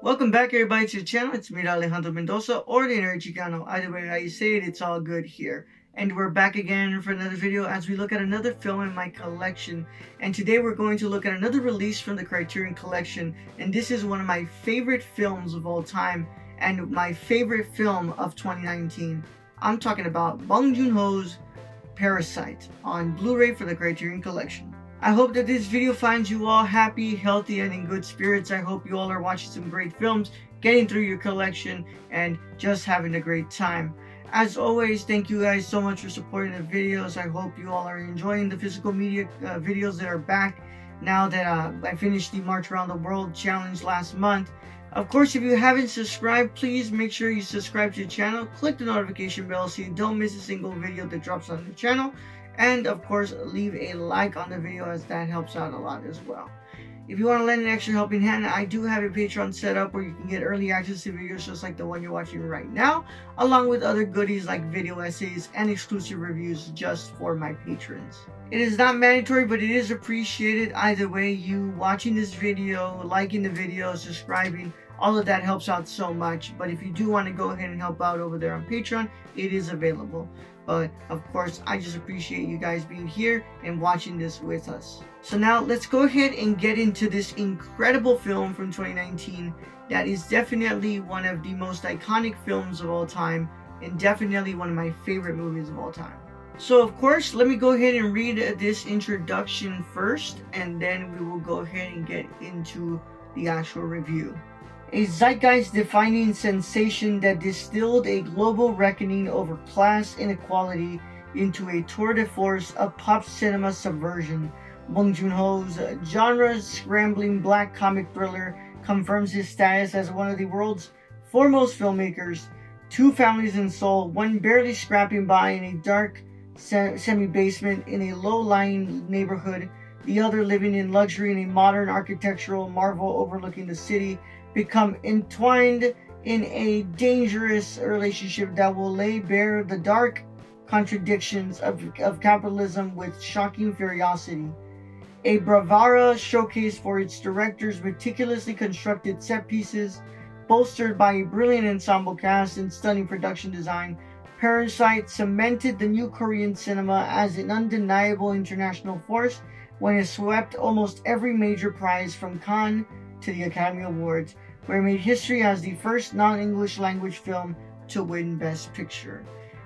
Welcome back everybody to the channel. It's me, Alejandro Mendoza, or the Nerd Chicano. Either way how you say it, it's all good here. And we're back again for another video as we look at another film in my collection. And today we're going to look at another release from the Criterion Collection. And this is one of my favorite films of all time and my favorite film of 2019. I'm talking about Bong Joon-ho's Parasite on Blu Ray for the Criterion Collection. I hope that this video finds you all happy, healthy, and in good spirits. I hope you all are watching some great films, getting through your collection, and just having a great time. As always, thank you guys so much for supporting the videos. I hope you all are enjoying the physical media videos that are back now that I finished the March Around the World challenge last month. Of course, if you haven't subscribed, please make sure you subscribe to the channel. Click the notification bell so you don't miss a single video that drops on the channel. And of course, leave a like on the video as that helps out a lot as well. If you want to lend an extra helping hand, I do have a Patreon set up where you can get early access to videos just like the one you're watching right now, along with other goodies like video essays and exclusive reviews just for my patrons. It is not mandatory, but it is appreciated. Either way, you watching this video, liking the video, subscribing, all of that helps out so much. But if you do want to go ahead and help out over there on Patreon, it is available. But of course, I just appreciate you guys being here and watching this with us. So now let's go ahead and get into this incredible film from 2019 that is definitely one of the most iconic films of all time and definitely one of my favorite movies of all time. So of course, let me go ahead and read this introduction first, and then we will go ahead and get into the actual review. A zeitgeist-defining sensation that distilled a global reckoning over class inequality into a tour de force of pop cinema subversion. Bong Joon-ho's genre-scrambling black comic thriller confirms his status as one of the world's foremost filmmakers. Two families in Seoul, one barely scraping by in a dark semi-basement in a low-lying neighborhood, the other living in luxury in a modern architectural marvel overlooking the city, become entwined in a dangerous relationship that will lay bare the dark contradictions of capitalism with shocking ferocity. A bravura showcase for its director's meticulously constructed set pieces, bolstered by a brilliant ensemble cast and stunning production design, Parasite cemented the new Korean cinema as an undeniable international force when it swept almost every major prize from Cannes to the Academy Awards, where it made history as the first non-English language film to win Best Picture.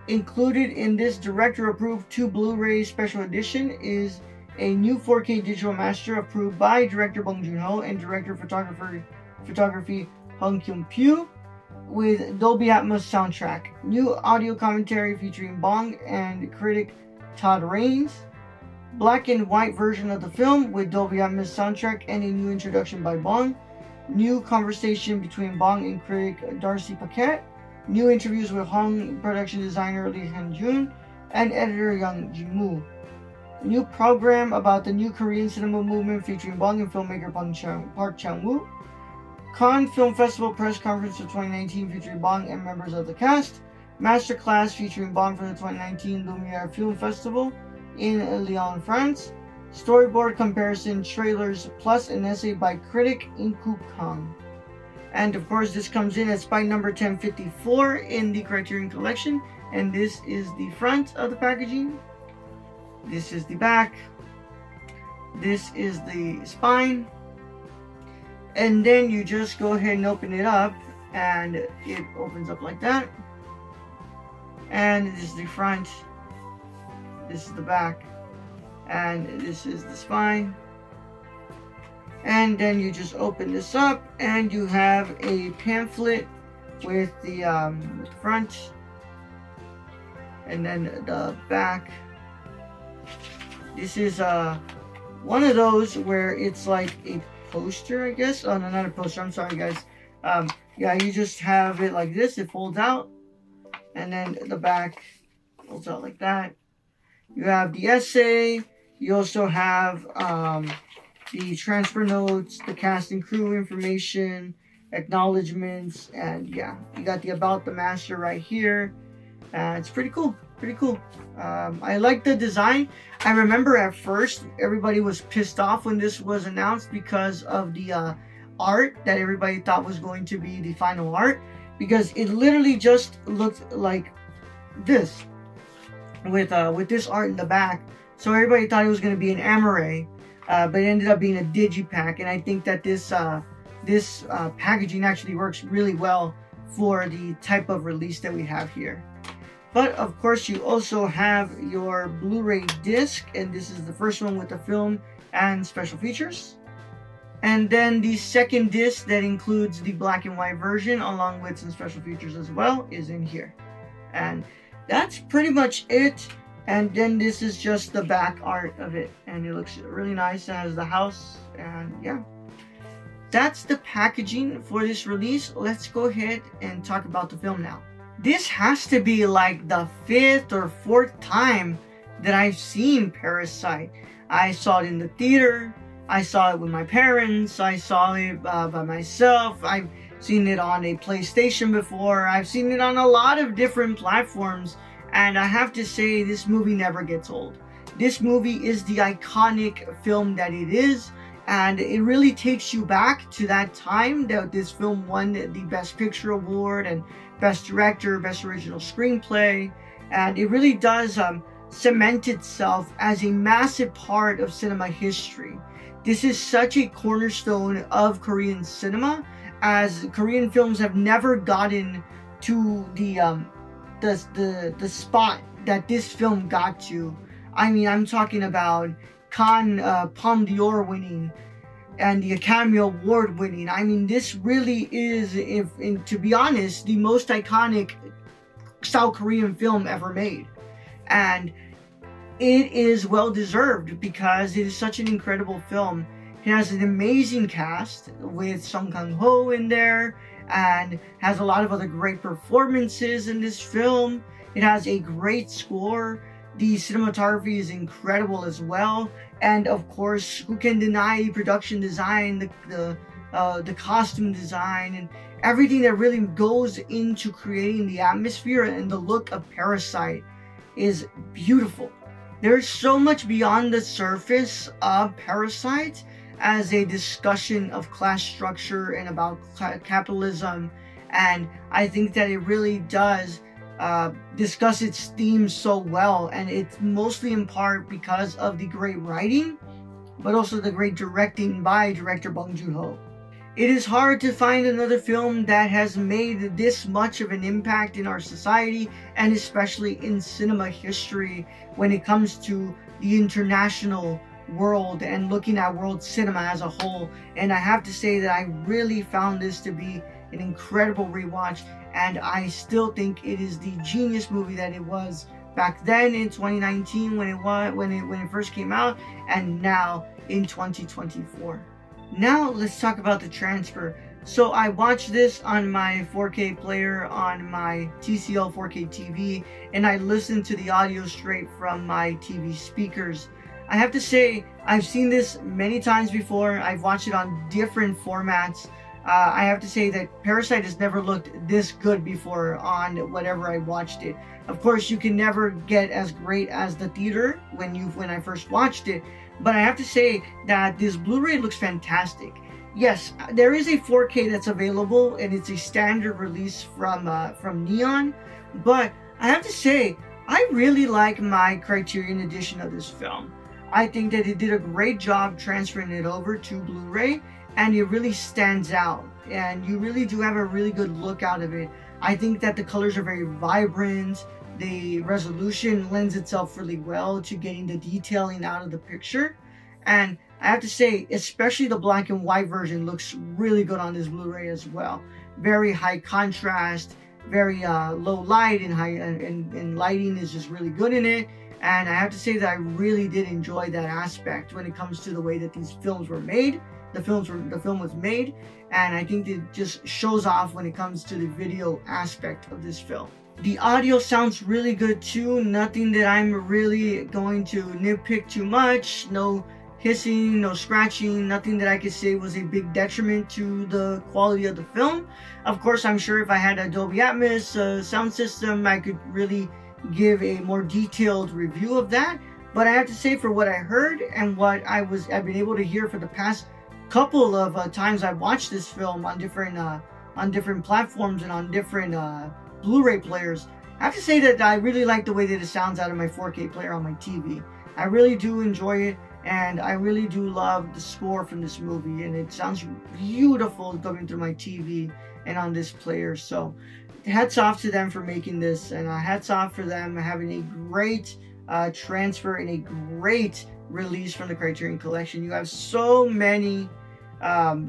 Included in this director-approved 2 Blu Ray special edition is a new 4K digital master approved by director Bong Joon-ho and director of photography Hong Kyung-pyo, with Dolby Atmos soundtrack, new audio commentary featuring Bong and critic Todd Raines, black and white version of the film with Dolby Atmos soundtrack and a new introduction by Bong, new conversation between Bong and critic Darcy Paquette, new interviews with Hong production designer Lee Han-jun and editor Young Ji-moo, new program about the new Korean cinema movement featuring Bong and filmmaker Park Chang-woo, Cannes Film Festival press conference of 2019 featuring Bong and members of the cast, masterclass featuring Bong from the 2019 Lumiere Film Festival in Lyon, France, storyboard comparison trailers plus an essay by critic Inku Kang. And of course, this comes in at spine number 1054 in the Criterion Collection, and this is the front of the packaging. This is the back. This is the spine. And then you just go ahead and open it up, and it opens up like that. And this is the front. This is the back. And this is the spine. And then you just open this up, and you have a pamphlet with the front, and then the back. This is one of those where it's like a poster, I guess. Oh no, not a poster. I'm sorry, guys. Yeah, you just have it like this. It folds out, and then the back folds out like that. You have the essay. You also have the transfer notes, the cast and crew information, acknowledgements, and yeah, you got the about the master right here. It's pretty cool. Pretty cool. I like the design. I remember at first everybody was pissed off when this was announced because of the art that everybody thought was going to be the final art, because it literally just looked like this with this art in the back. So everybody thought it was going to be an Amaray, but it ended up being a digipack, and I think that this packaging actually works really well for the type of release that we have here. But of course, you also have your Blu Ray disc, and this is the first one with the film and special features. And then the second disc that includes the black and white version along with some special features as well is in here. And that's pretty much it. And then this is just the back art of it, and it looks really nice. It has the house, and yeah. That's the packaging for this release. Let's go ahead and talk about the film now. This has to be like the 5th or 4th time that I've seen Parasite. I saw it in the theater, I saw it with my parents, I saw it by myself, I've seen it on a PlayStation before, I've seen it on a lot of different platforms, and I have to say, this movie never gets old. This movie is the iconic film that it is, and it really takes you back to that time that this film won the Best Picture Award and Best Director, Best Original Screenplay, and it really does cement itself as a massive part of cinema history. This is such a cornerstone of Korean cinema, as Korean films have never gotten to the spot that this film got to. I mean, I'm talking about Cannes Palme d'Or winning and the Academy Award winning. I mean, this really is, to be honest, the most iconic South Korean film ever made. And it is well deserved because it is such an incredible film. It has an amazing cast with Song Kang-ho in there, and has a lot of other great performances in this film. It has a great score. The cinematography is incredible as well, and of course, who can deny the production design, the costume design, and everything that really goes into creating the atmosphere and the look of Parasite is beautiful. There's so much beyond the surface of Parasite as a discussion of class structure and about capitalism, and I think that it really does discuss its themes so well, and it's mostly in part because of the great writing, but also the great directing by director Bong Joon-ho. It is hard to find another film that has made this much of an impact in our society, and especially in cinema history when it comes to the international world and looking at world cinema as a whole. And I have to say that I really found this to be an incredible rewatch, and I still think it is the genius movie that it was back then in 2019 when it first came out, and now in 2024. Now let's talk about the transfer. So I watched this on my 4K player on my TCL 4K TV, and I listened to the audio straight from my TV speakers. I have to say, I've seen this many times before. I've watched it on different formats. I have to say that Parasite has never looked this good before on whatever I watched it. Of course, you can never get as great as the theater when I first watched it, but I have to say that this Blu Ray looks fantastic. Yes, there is a 4K that's available, and it's a standard release from Neon, but I have to say, I really like my Criterion edition of this film. I think that it did a great job transferring it over to Blu Ray, and it really stands out, and you really do have a really good look out of it. I think that the colors are very vibrant. The resolution lends itself really well to getting the detailing out of the picture, and I have to say, especially the black and white version looks really good on this Blu Ray as well. Very high contrast, very low light, and lighting is just really good in it. And I have to say that I really did enjoy that aspect when it comes to the way that these films were made. The film was made, and I think it just shows off when it comes to the video aspect of this film. The audio sounds really good too. Nothing that I'm really going to nitpick too much. No hissing, no scratching, nothing that I could say was a big detriment to the quality of the film. Of course, I'm sure if I had a Dolby Atmos sound system, I could really give a more detailed review of that. But I have to say, for what I heard and what I've been able to hear for the past couple of times I've watched this film on different platforms and on different Blu Ray players. I have to say that I really like the way that it sounds out of my 4K player on my TV. I really do enjoy it, and I really do love the score from this movie, and it sounds beautiful going through my TV and on this player. So hats off to them for making this, and hats off for them having a great transfer and a great release from the Criterion Collection. You have so many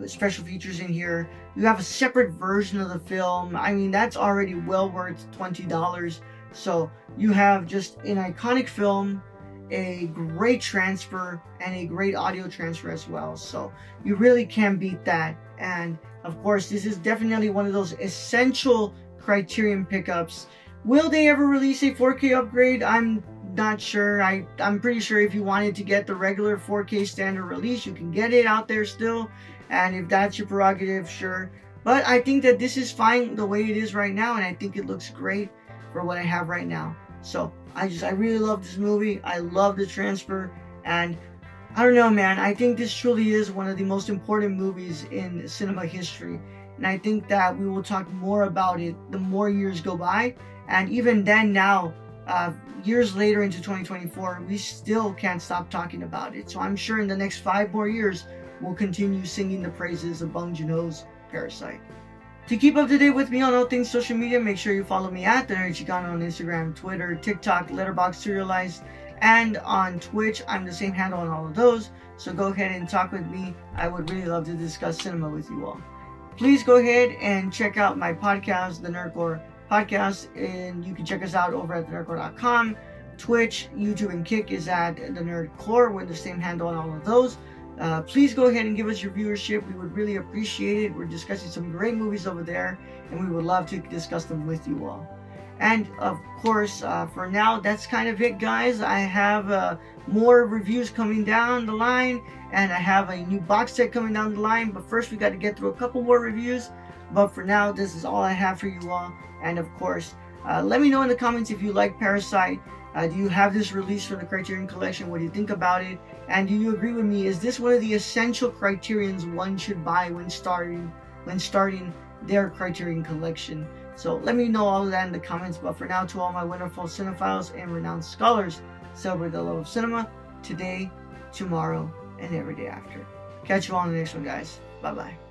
special features in here. You have a separate version of the film. I mean, that's already well worth $20. So you have just an iconic film, a great transfer, and a great audio transfer as well. So you really can't beat that. And of course, this is definitely one of those essential Criterion pickups. Will they ever release a 4K upgrade? I'm not sure. I'm pretty sure if you wanted to get the regular 4K standard release, you can get it out there still. And if that's your prerogative, sure. But I think that this is fine the way it is right now, and I think it looks great for what I have right now. So I really love this movie. I love the transfer, and I don't know, man. I think this truly is one of the most important movies in cinema history. And I think that we will talk more about it the more years go by. And even then now, years later into 2024, we still can't stop talking about it. So I'm sure in the next 5 more years, we'll continue singing the praises of Bong Joon-ho's Parasite. To keep up to date with me on all things social media, make sure you follow me at The Nerd Chicano on Instagram, Twitter, TikTok, Letterboxd, Serialized, and on Twitch. I'm the same handle on all of those. So go ahead and talk with me. I would really love to discuss cinema with you all. Please go ahead and check out my podcast, The Nerdcore Podcast, and you can check us out over at thenerdcore.com. Twitch, YouTube, and Kick is at The Nerdcore with the same handle on all of those. Please go ahead and give us your viewership. We would really appreciate it. We're discussing some great movies over there, and we would love to discuss them with you all. And of course, for now, that's kind of it, guys. I have more reviews coming down the line, and I have a new box set coming down the line. But first, we got to get through a couple more reviews. But for now, this is all I have for you all. And of course, let me know in the comments if you like Parasite. Do you have this release from the Criterion Collection? What do you think about it? And do you agree with me? Is this one of the essential Criterions one should buy when starting their Criterion Collection? So let me know all of that in the comments. But for now, to all my wonderful cinephiles and renowned scholars, celebrate the love of cinema today, tomorrow, and every day after. Catch you all in the next one, guys. Bye-bye.